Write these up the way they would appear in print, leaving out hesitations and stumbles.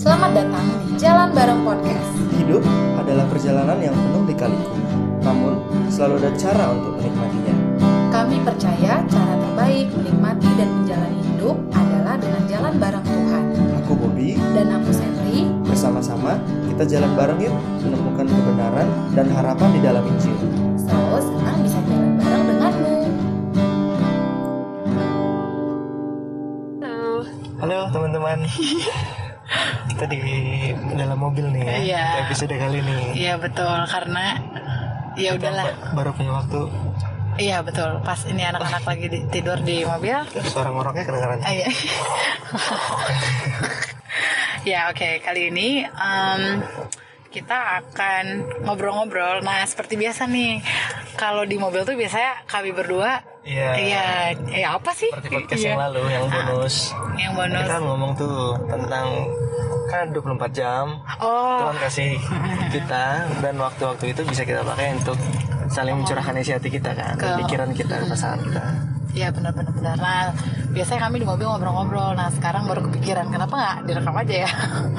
Selamat datang di Jalan Bareng Podcast. Hidup adalah perjalanan yang penuh lika-liku, namun selalu ada cara untuk menikmatinya. Kami percaya cara terbaik menikmati dan menjalani hidup adalah dengan jalan bareng Tuhan. Aku Bobby, Dan aku Sentri. bersama-sama kita jalan bareng yuk menemukan kebenaran dan harapan di dalam Injil. So, senang bisa jalan bareng denganmu. Halo teman-teman. Kita di dalam mobil nih ya. Iya. Episode kali ini. Iya betul, karena ya Kita udahlah. baru punya waktu. Iya betul, pas ini anak-anak lagi tidur di mobil. Suara ngoroknya kedengaran. Iya. Ya oke, kali ini kita akan ngobrol-ngobrol. Nah seperti biasa nih, kalau di mobil tuh biasanya kami berdua. Iya. Iya, apa sih? Seperti podcast Iya. yang lalu, yang bonus. Yang bonus. Kita ngomong tuh tentang kan 24 jam. Oh. Tuhan kasih kita, dan waktu-waktu itu bisa kita pakai untuk saling mencurahkan isi hati kita kan, pikiran kita, pasangan kita. Iya benar. Nah biasanya kami di mobil ngobrol-ngobrol. Nah sekarang baru kepikiran kenapa nggak direkam aja ya?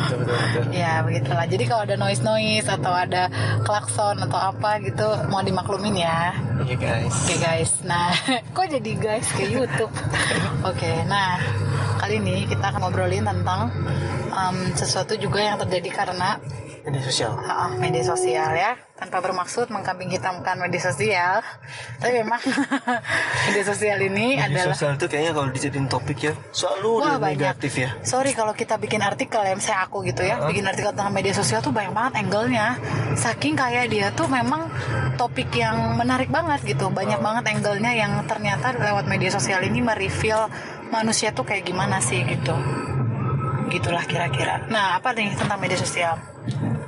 Betul. Ya begitulah. Jadi kalau ada noise atau ada klakson atau apa gitu mau dimaklumin ya. Iya guys. Oke guys. Nah kok jadi guys ke YouTube? Oke. Nah kali ini kita akan ngobrolin tentang sesuatu juga yang terjadi karena Media sosial. media sosial ya, tanpa bermaksud mengkambing hitamkan media sosial, tapi memang media sosial ini Media adalah sosial itu kayaknya kalau dijadiin topik ya selalu Wah, ada banyak. negatif ya. Sorry kalau kita bikin artikel ya, misalnya aku gitu ya, bikin artikel tentang media sosial tuh banyak banget angle-nya. Saking kayak dia tuh memang topik yang menarik banget gitu, banyak banget angle-nya yang ternyata lewat media sosial ini mereveal manusia tuh kayak gimana sih gitu. Gitulah kira-kira. Nah, apa nih tentang media sosial?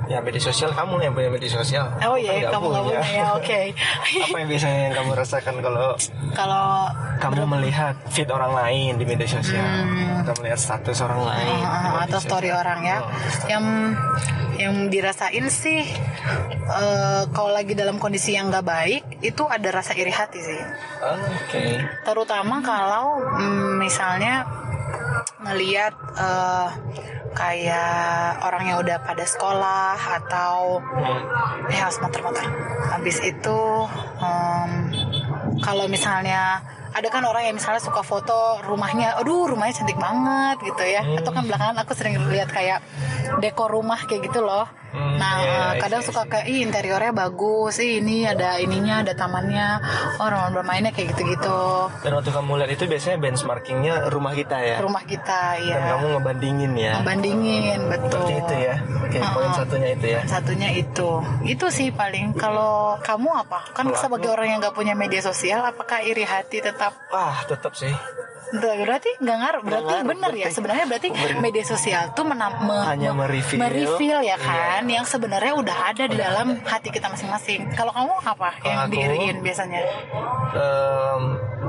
Ya media sosial, kamu yang punya media sosial. Oh iya, Nggak kamu nggak punya ya, oke. Apa yang biasanya yang kamu rasakan kalau Kalau kamu melihat feed orang lain di media sosial, atau melihat status orang lain di media atau story sosial? orang ya, yang dirasain sih kalau lagi dalam kondisi yang nggak baik itu ada rasa iri hati sih, Oke. terutama kalau misalnya ngelihat kayak orang yang udah pada sekolah atau motor habis itu kalau misalnya ada kan orang yang misalnya suka foto rumahnya, rumahnya cantik banget gitu ya, atau kan belakangan aku sering lihat kayak dekor rumah kayak gitu loh. Nah kadang suka kayak interiornya bagus, ini ada ininya, ada tamannya, orang bermainnya kayak gitu-gitu. Dan waktu kamu lihat itu biasanya benchmarkingnya rumah kita ya. Rumah kita ya. Dan kamu ngebandingin ya. Bandingin betul. Seperti itu ya. Oke, poin satunya itu ya. Satunya itu sih paling. Kalau kamu apa? Kan Kalau sebagai orang yang nggak punya media sosial, apakah iri hati tetap? Tetap sih. Berarti nggak ngaruh. Berarti benar ya. Sebenarnya berarti media sosial tuh Hanya mereveal ya kan, yang sebenarnya udah ada di dalam hati kita masing-masing. Kalau kamu apa yang aku, diiriin biasanya?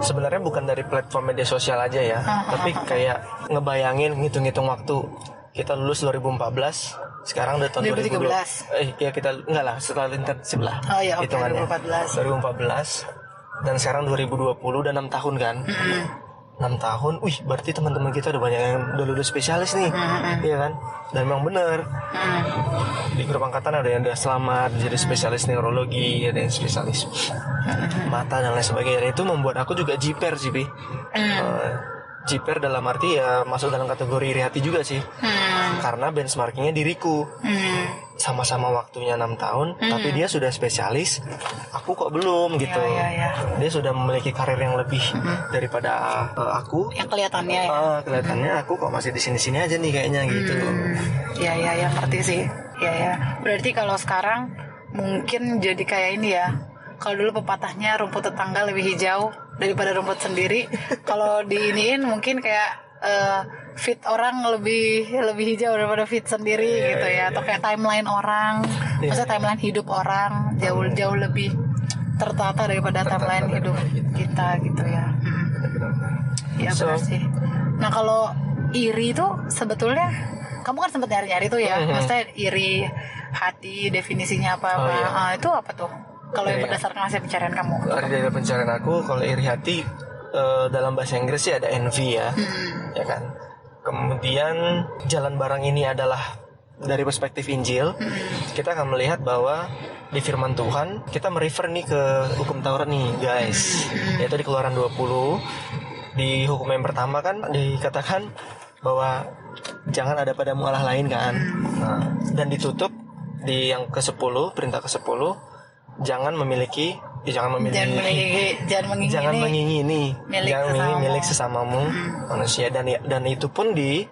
Sebenarnya bukan dari platform media sosial aja ya, tapi kayak ngebayangin ngitung-ngitung waktu. Kita lulus 2014, sekarang udah tahun 2013. Ya kita enggak lah, setelah intensif lah. Oh ya, oke, hitungannya. 2014. 2014 dan sekarang 2020 udah 6 tahun kan. 6 tahun, berarti teman-teman kita udah banyak yang udah lulus spesialis nih, iya kan? Dan memang bener, di grup angkatan ada yang udah selamat jadi spesialis neurologi, ada yang spesialis mata dan lain sebagainya. Dan itu membuat aku juga jiper sih, Bi. Jiper dalam arti ya masuk dalam kategori iri hati juga sih, karena benchmarkingnya diriku. Sama-sama waktunya 6 tahun, tapi dia sudah spesialis, aku kok belum gitu. Ya. Dia sudah memiliki karir yang lebih daripada aku. Yang kelihatannya ya. Kelihatannya aku kok masih di sini-sini aja nih kayaknya gitu. Ya, ngerti sih. Ya. Berarti kalau sekarang mungkin jadi kayak ini ya. Kalau dulu pepatahnya rumput tetangga lebih hijau daripada rumput sendiri. Kalau diiniin mungkin kayak feed orang lebih hijau daripada feed sendiri gitu ya. Atau kayak timeline orang, maksudnya timeline hidup orang jauh lebih tertata daripada timeline hidup kita gitu ya. Ya benar sih. Nah kalau iri itu sebetulnya kamu kan sempat nyari-nyari tuh ya, maksudnya iri hati definisinya apa? Itu apa tuh? Kalau yang berdasarkan hasil pencarian kamu? Dari pencarian aku, kalau iri hati dalam bahasa Inggris sih ada envy ya, ya kan. kemudian jalan barang ini adalah dari perspektif Injil, kita akan melihat bahwa di firman Tuhan kita merefer nih ke hukum Taurat nih guys, yaitu di Keluaran 20. Di hukum yang pertama kan dikatakan bahwa jangan ada padamu Allah lain kan. Nah, dan ditutup di yang ke-10, perintah ke-10, jangan mengingini milik sesamamu manusia, dan itu pun di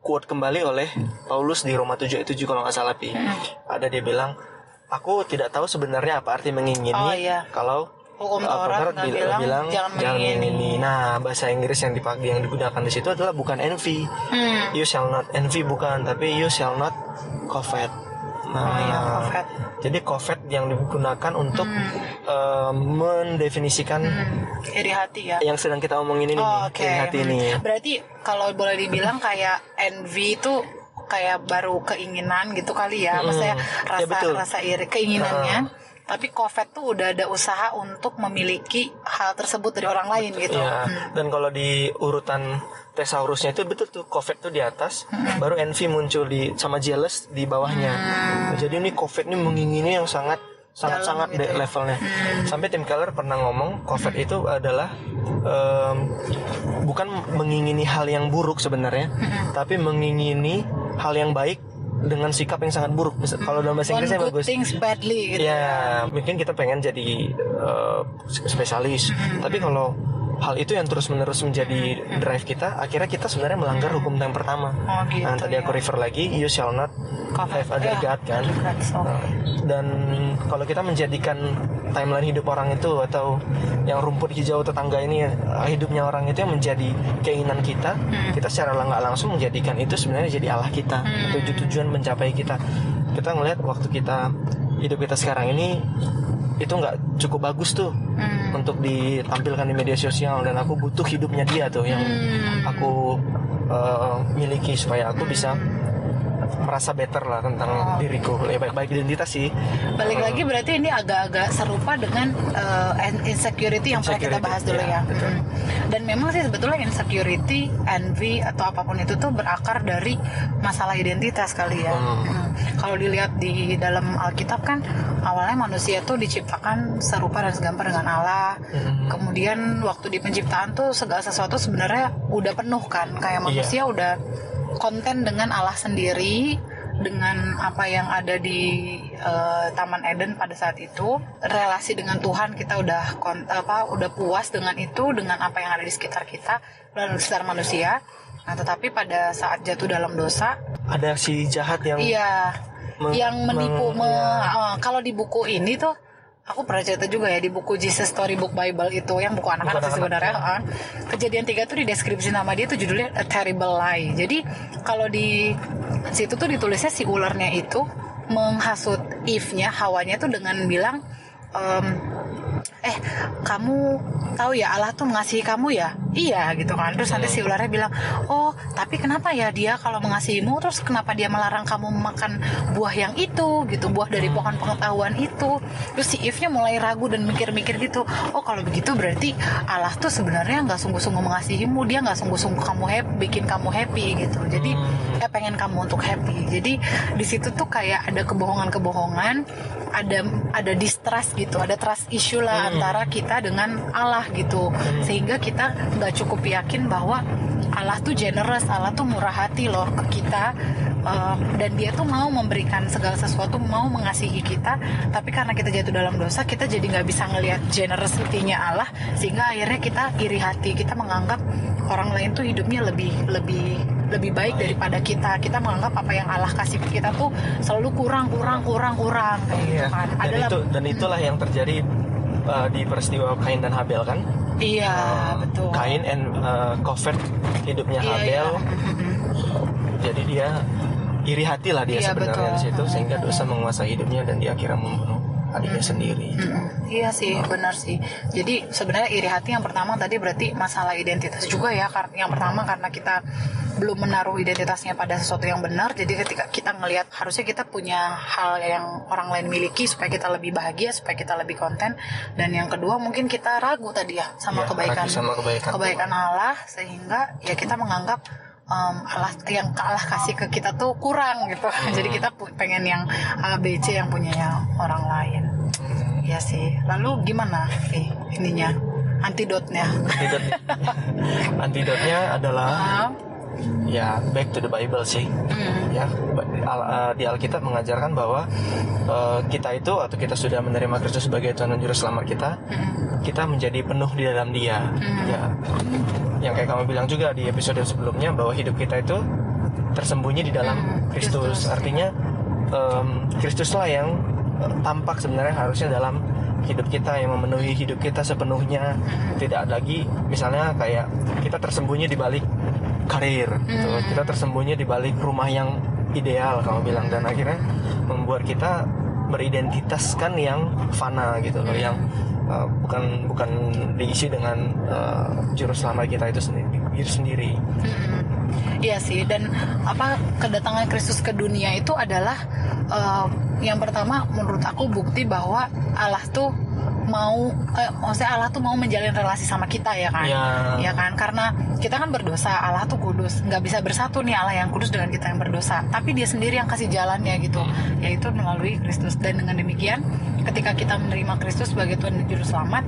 quote kembali oleh Paulus di Roma 7 ayat 7 kalau nggak salah Pi. Ada dia bilang, aku tidak tahu sebenarnya apa arti mengingini kalau hukum Taurat bilang jangan mengingini. Nah, bahasa Inggris yang digunakan di situ adalah bukan envy. You shall not envy, bukan, tapi you shall not covet. Nah, covet. Jadi covet yang digunakan untuk mendefinisikan iri hati ya. Yang sedang kita omongin ini, iri hati ini. Berarti kalau boleh dibilang kayak envy itu kayak baru keinginan gitu kali ya. Maksudnya rasa iri keinginannya. Tapi covet tuh udah ada usaha untuk memiliki hal tersebut dari orang lain gitu. Ya, dan kalau di urutan thesaurusnya itu betul tuh, covet tuh di atas, baru envy muncul sama jealous di bawahnya. Jadi ini covet ini mengingini yang sangat gitu levelnya. Sampai Tim Keller pernah ngomong covet itu adalah bukan mengingini hal yang buruk sebenarnya, tapi mengingini hal yang baik dengan sikap yang sangat buruk. Kalau dalam bahasa Inggrisnya bagus. Things badly gitu. Ya, mungkin kita pengen jadi spesialis. Tapi kalau hal itu yang terus-menerus menjadi drive kita, akhirnya kita sebenarnya melanggar hukum yang pertama. Gitu, nah, tadi aku refer lagi, you shall not have other God kan. Dan kalau kita menjadikan timeline hidup orang itu atau yang rumput hijau tetangga ini, hidupnya orang itu yang menjadi keinginan kita, kita secara nggak langsung menjadikan itu sebenarnya jadi Allah kita, tujuan mencapai kita. Kita ngelihat waktu hidup kita sekarang ini itu nggak cukup bagus tuh untuk ditampilkan di media sosial, dan aku butuh hidupnya dia tuh yang aku miliki supaya aku bisa merasa better lah tentang diriku, baik identitas sih. Balik lagi berarti ini agak-agak serupa dengan insecurity yang pernah kita bahas dulu ya. Dan memang sih sebetulnya insecurity, envy atau apapun itu tuh berakar dari masalah identitas kali ya. Kalau dilihat di dalam Alkitab kan awalnya manusia tuh diciptakan serupa dan segambar dengan Allah. Kemudian waktu di penciptaan tuh segala sesuatu sebenarnya udah penuh kan, kayak manusia udah konten dengan Allah sendiri, dengan apa yang ada di Taman Eden pada saat itu. Relasi dengan Tuhan kita udah puas dengan itu, dengan apa yang ada di sekitar kita dan sekitar manusia. Nah, tetapi pada saat jatuh dalam dosa, ada si jahat yang yang menipu. Kalau di buku ini tuh, aku pernah cerita juga ya di buku Jesus Storybook Bible itu, yang buku anak-anak sih sebenarnya. Kejadian 3 tuh di deskripsi nama dia tuh judulnya A Terrible Lie. Jadi kalau di situ tuh ditulisnya si ularnya itu menghasut Eve-nya, Hawanya tuh dengan bilang, kamu tahu ya Allah tuh mengasihi kamu ya? Iya gitu kan. Terus nanti si ularnya bilang, oh tapi kenapa ya dia kalau mengasihimu, terus kenapa dia melarang kamu makan buah yang itu gitu, buah dari pohon pengetahuan itu. Terus si Eve-nya mulai ragu dan mikir-mikir gitu, oh kalau begitu berarti Allah tuh sebenarnya nggak sungguh-sungguh mengasihimu, dia nggak sungguh-sungguh bikin kamu happy gitu. Jadi pengen kamu untuk happy. Jadi di situ tuh kayak ada kebohongan-kebohongan, ada distrust gitu, ada trust issue lah antara kita dengan Allah gitu, sehingga kita nggak cukup yakin bahwa Allah tuh generous, Allah tuh murah hati loh ke kita, dan dia tuh mau memberikan segala sesuatu, mau mengasihi kita. Tapi karena kita jatuh dalam dosa, kita jadi nggak bisa ngelihat generosity-nya Allah, sehingga akhirnya kita iri hati, kita menganggap orang lain tuh hidupnya lebih baik daripada kita. Kita menganggap apa yang Allah kasih ke kita tuh selalu kurang kayak gitu kan. Dan itulah yang terjadi di peristiwa Kain dan Habel kan. Iya, betul. Kain covet hidupnya Habel. Jadi dia iri hati lah dia sebenarnya di situ, sehingga dosa menguasai hidupnya dan dia akhirnya membunuh adiknya sendiri. Iya sih, benar sih. Jadi sebenarnya iri hati yang pertama tadi berarti masalah identitas juga ya. Yang pertama karena kita belum menaruh identitasnya pada sesuatu yang benar. Jadi ketika kita ngelihat harusnya kita punya hal yang orang lain miliki supaya kita lebih bahagia, supaya kita lebih konten. Dan yang kedua mungkin kita ragu tadi ya sama kebaikan Allah, sehingga ya kita menganggap Allah kasih ke kita tuh kurang gitu. Jadi kita pengen yang A, B, C yang punyanya orang lain. Ya sih. Lalu gimana ininya? Antidotnya adalah ya back to the Bible sih. Ya, di Alkitab mengajarkan bahwa kita itu atau kita sudah menerima Kristus sebagai Tuhan dan Juru Selamat kita menjadi penuh di dalam Dia. Ya, yang kayak kamu bilang juga di episode sebelumnya bahwa hidup kita itu tersembunyi di dalam Kristus. Artinya Kristuslah yang tampak sebenarnya harusnya dalam hidup kita, yang memenuhi hidup kita sepenuhnya. Tidak lagi misalnya kayak kita tersembunyi di balik karir gitu. Kita tersembunyi di balik rumah yang ideal kamu bilang, dan akhirnya membuat kita beridentitaskan yang fana gitu loh, yang bukan diisi dengan juru selamat kita itu sendiri. Iya sih, dan kedatangan Kristus ke dunia itu adalah yang pertama menurut aku bukti bahwa Allah tuh maksudnya Allah tuh mau menjalin relasi sama kita ya kan? Ya kan, karena kita kan berdosa, Allah tuh kudus, nggak bisa bersatu nih Allah yang kudus dengan kita yang berdosa. Tapi Dia sendiri yang kasih jalannya gitu, yaitu melalui Kristus. Dan dengan demikian, ketika kita menerima Kristus sebagai Tuhan dan Juru Selamat,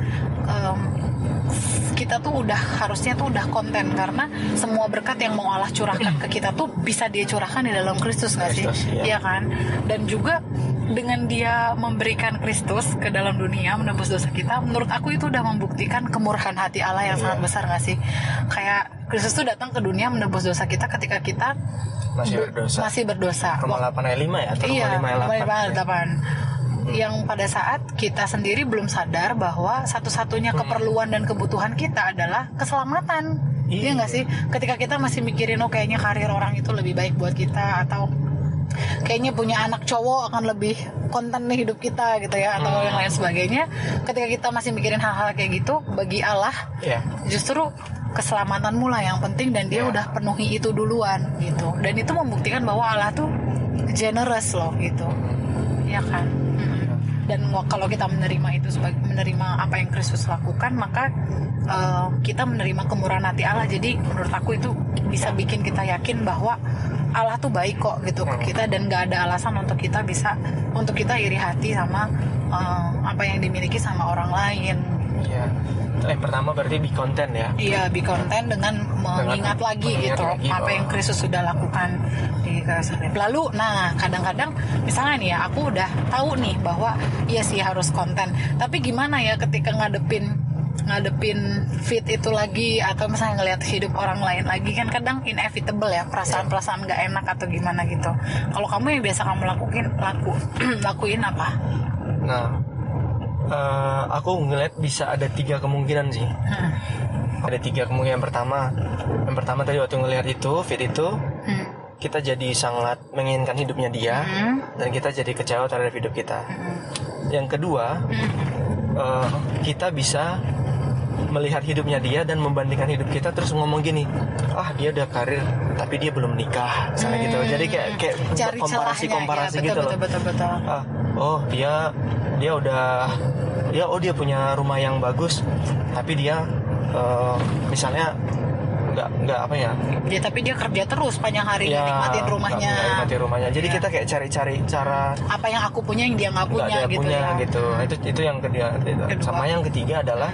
kita tuh harusnya udah konten, karena semua berkat yang mau Allah curahkan ke kita tuh bisa Dia curahkan di dalam Kristus, nggak sih? Iya kan? Dan juga dengan Dia memberikan Kristus ke dalam dunia menebus dosa kita, menurut aku itu udah membuktikan kemurahan hati Allah yang sangat besar, nggak sih? Kayak Kristus tuh datang ke dunia menebus dosa kita ketika kita masih berdosa. Roma 8 ayat 5 ya? Atau Iya, Roma 5 ayat 8. Yang pada saat kita sendiri belum sadar bahwa satu-satunya keperluan dan kebutuhan kita adalah keselamatan. Iya nggak sih? Ketika kita masih mikirin kayaknya karir orang itu lebih baik buat kita, atau kayaknya punya anak cowok akan lebih konten nih hidup kita gitu ya, atau yang lain sebagainya. Ketika kita masih mikirin hal-hal kayak gitu, bagi Allah justru keselamatanmu lah yang penting, dan Dia udah penuhi itu duluan gitu. Dan itu membuktikan bahwa Allah tuh generous loh gitu, ya kan? Dan kalau kita menerima itu sebagai menerima apa yang Kristus lakukan, maka kita menerima kemurahan hati Allah. Jadi menurut aku itu bisa bikin kita yakin bahwa Allah tuh baik kok gitu ke kita, dan nggak ada alasan untuk kita iri hati sama apa yang dimiliki sama orang lain. Pertama berarti be content ya. Iya, be content dengan mengingat lagi apa yang Kristus sudah lakukan di Yerusalem. Lalu, kadang-kadang misalnya nih ya, aku udah tahu nih bahwa iya sih harus konten. Tapi gimana ya ketika ngadepin fit itu lagi, atau misalnya ngelihat hidup orang lain lagi, kan kadang inevitable ya, perasaan-perasaan nggak enak atau gimana gitu. Kalau kamu yang biasa kamu lakuin apa? Aku ngeliat bisa ada 3 kemungkinan sih. Ada 3 kemungkinan. Yang pertama tadi waktu ngelihat itu fit itu, kita jadi sangat menginginkan hidupnya Dia, dan kita jadi kecewa terhadap hidup kita. Yang kedua, kita bisa melihat hidupnya Dia dan membandingkan hidup kita, terus ngomong gini, dia udah karir tapi dia belum nikah, misalnya gitu. Jadi kayak komparasi gitu loh. Betul. Dia punya rumah yang bagus, tapi dia misalnya nggak apa ya? Tapi dia kerja terus panjang hari nikmatin rumahnya. Jadi kita kayak cari-cari cara apa yang aku punya yang dia nggak punya gitu. Itu yang kedua. Sama yang ketiga adalah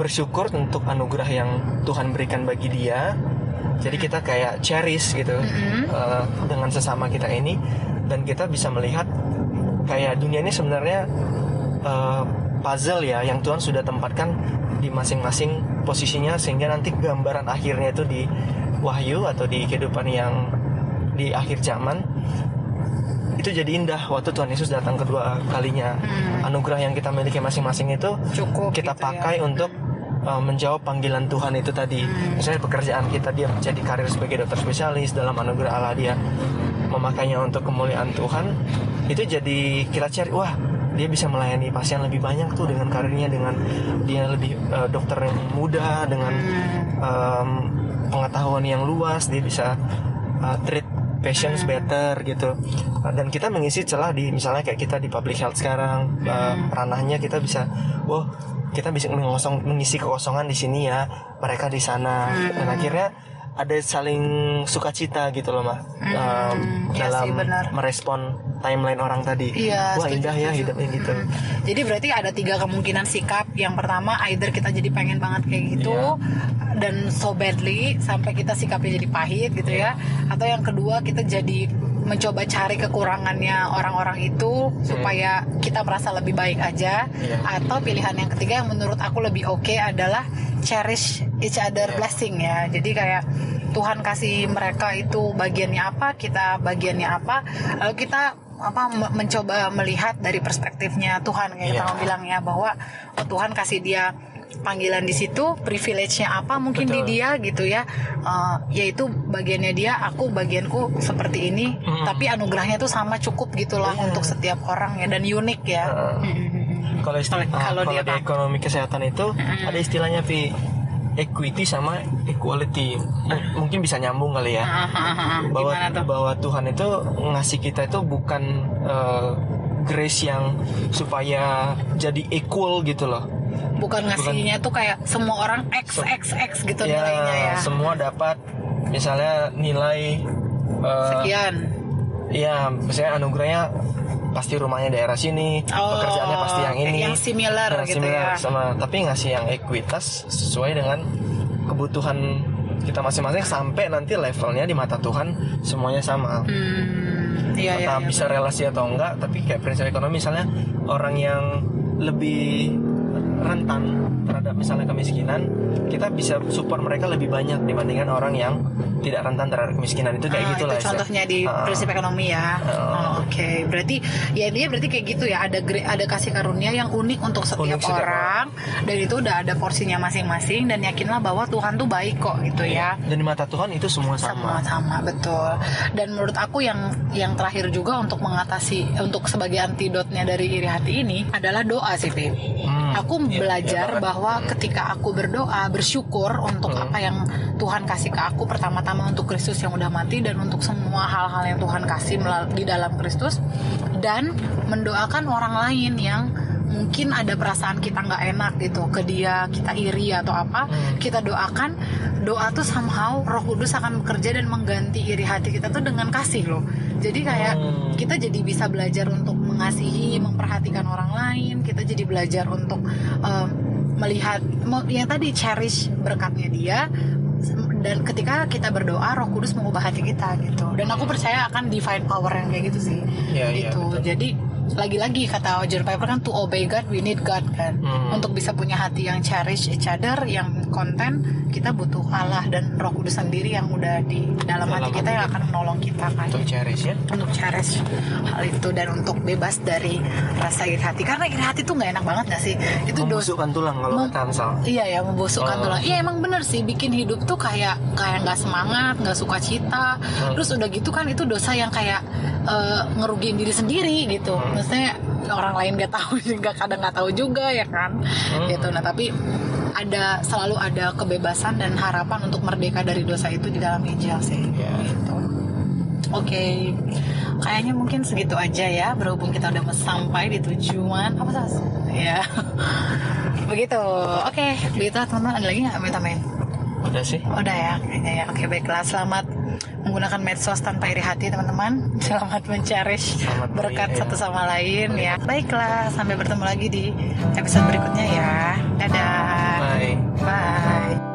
bersyukur untuk anugerah yang Tuhan berikan bagi dia. Jadi kita kayak cherish gitu dengan sesama kita ini, dan kita bisa melihat kayak dunia ini sebenarnya puzzle ya, yang Tuhan sudah tempatkan di masing-masing posisinya, sehingga nanti gambaran akhirnya itu di Wahyu atau di kehidupan yang di akhir zaman itu jadi indah waktu Tuhan Yesus datang kedua kalinya. Anugerah yang kita miliki masing-masing itu cukup kita gitu pakai untuk menjawab panggilan Tuhan itu tadi. Misalnya pekerjaan kita, dia jadi karir sebagai dokter spesialis, dalam anugerah Allah dia memakainya untuk kemuliaan Tuhan. Itu jadi kita cari, dia bisa melayani pasien lebih banyak tuh dengan karirnya, dengan dia lebih dokter yang muda, dengan pengetahuan yang luas, dia bisa treat patients better gitu. Dan kita mengisi celah di, misalnya kayak kita di public health sekarang, ranahnya kita bisa kita bisa mengisi kekosongan di sini ya, mereka di sana. Dan akhirnya ada saling sukacita gitu loh mah iya dalam sih, benar. merespon timeline orang tadi. Iya, Wah setuju, indah ya setuju. hidupnya gitu. Jadi berarti ada 3 kemungkinan sikap. Yang pertama, either kita jadi pengen banget kayak gitu dan so badly sampai kita sikapnya jadi pahit gitu ya. Atau yang kedua, kita jadi mencoba cari kekurangannya orang-orang itu supaya kita merasa lebih baik aja. Atau pilihan yang ketiga yang menurut aku lebih oke adalah cherish each other blessing ya. Jadi kayak Tuhan kasih mereka itu bagiannya apa, kita bagiannya apa, lalu kita mencoba melihat dari perspektifnya Tuhan kayak kita bilang ya, bahwa Tuhan kasih dia panggilan di situ, privilege-nya apa mungkin di dia gitu ya, yaitu bagiannya dia, aku bagianku seperti ini, tapi anugerahnya tuh sama cukup gitulah untuk setiap orang ya, dan unik ya. Kalau di ekonomi kesehatan itu ada istilahnya equity sama equality. Mungkin bisa nyambung kali ya. Bahwa Tuhan itu ngasih kita itu bukan grace yang supaya jadi equal gitu loh. Bukan ngasihnya tuh kayak semua orang X gitu nilainya ya. Semua dapat misalnya nilai sekian. Iya, misalnya anugerahnya pasti rumahnya daerah sini, pekerjaannya pasti yang ini, yang similar gitu similar ya. sama, tapi ngasih yang ekuitas sesuai dengan kebutuhan kita masing-masing sampai nanti levelnya di mata Tuhan semuanya sama. Entah bisa relasi atau enggak, tapi kayak prinsip ekonomi misalnya orang yang lebih rentan terhadap misalnya kemiskinan, kita bisa support mereka lebih banyak dibandingkan orang yang tidak rentan terhadap kemiskinan. Itu kayak gitulah. Itu contohnya di prinsip ekonomi ya. Oke. Berarti ya dia berarti kayak gitu ya, ada kasih karunia yang unik untuk setiap orang, dan itu udah ada porsinya masing-masing, dan yakinlah bahwa Tuhan tuh baik kok gitu ya. Dan di mata Tuhan itu semua sama. Sama betul. Dan menurut aku yang terakhir juga untuk mengatasi, untuk sebagai antidotnya dari iri hati ini adalah doa sih, Pip. Aku belajar bahwa ketika aku berdoa, bersyukur untuk apa yang Tuhan kasih ke aku, pertama-tama untuk Kristus yang udah mati dan untuk semua hal-hal yang Tuhan kasih di dalam Kristus, dan mendoakan orang lain yang mungkin ada perasaan kita nggak enak gitu ke dia, kita iri atau apa, kita doakan. Doa tuh somehow Roh Kudus akan bekerja dan mengganti iri hati kita tuh dengan kasih loh. Jadi kayak kita jadi bisa belajar untuk mengasihi, memperhatikan orang lain. Kita jadi belajar untuk melihat yang tadi cherish berkatnya dia. Dan ketika kita berdoa, Roh Kudus mengubah hati kita gitu. Dan aku percaya akan divine power yang kayak gitu sih. Gitu. Jadi lagi-lagi kata John Piper kan, to obey God we need God kan. Untuk bisa punya hati yang cherish each other, yang konten, kita butuh Allah dan Roh Kudus sendiri yang udah di dalam hati kita yang akan menolong kita kan. Untuk cherish ya. Untuk cherish hal itu dan untuk bebas dari rasa iri hati. Karena iri hati tuh nggak enak banget nggak sih? Itu membusukkan tulang kalau kata Amsal. Iya ya, membusukkan tulang. Iya emang bener sih, bikin hidup tuh kayak nggak semangat, nggak sukacita. Terus udah gitu kan itu dosa yang kayak ngerugiin diri sendiri gitu. Maksudnya orang lain nggak tahu juga, kadang nggak tahu juga ya kan. Gitu. Nah tapi selalu ada kebebasan dan harapan untuk merdeka dari dosa itu di dalam Injil sih. Gitu. Oke. Kayaknya mungkin segitu aja ya, berhubung kita udah sampai di tujuan. Apa sih? Ya. Begitu. Oke, begitu teman-teman. Ada lagi nggak main? Udah sih. Udah ya, kayaknya ya. Oke, baiklah. Selamat menggunakan medsos tanpa iri hati, teman-teman. Selamat men-cherish berkat satu sama lain ya. Baiklah, sampai bertemu lagi di episode berikutnya ya. Dadah. Bye. Bye.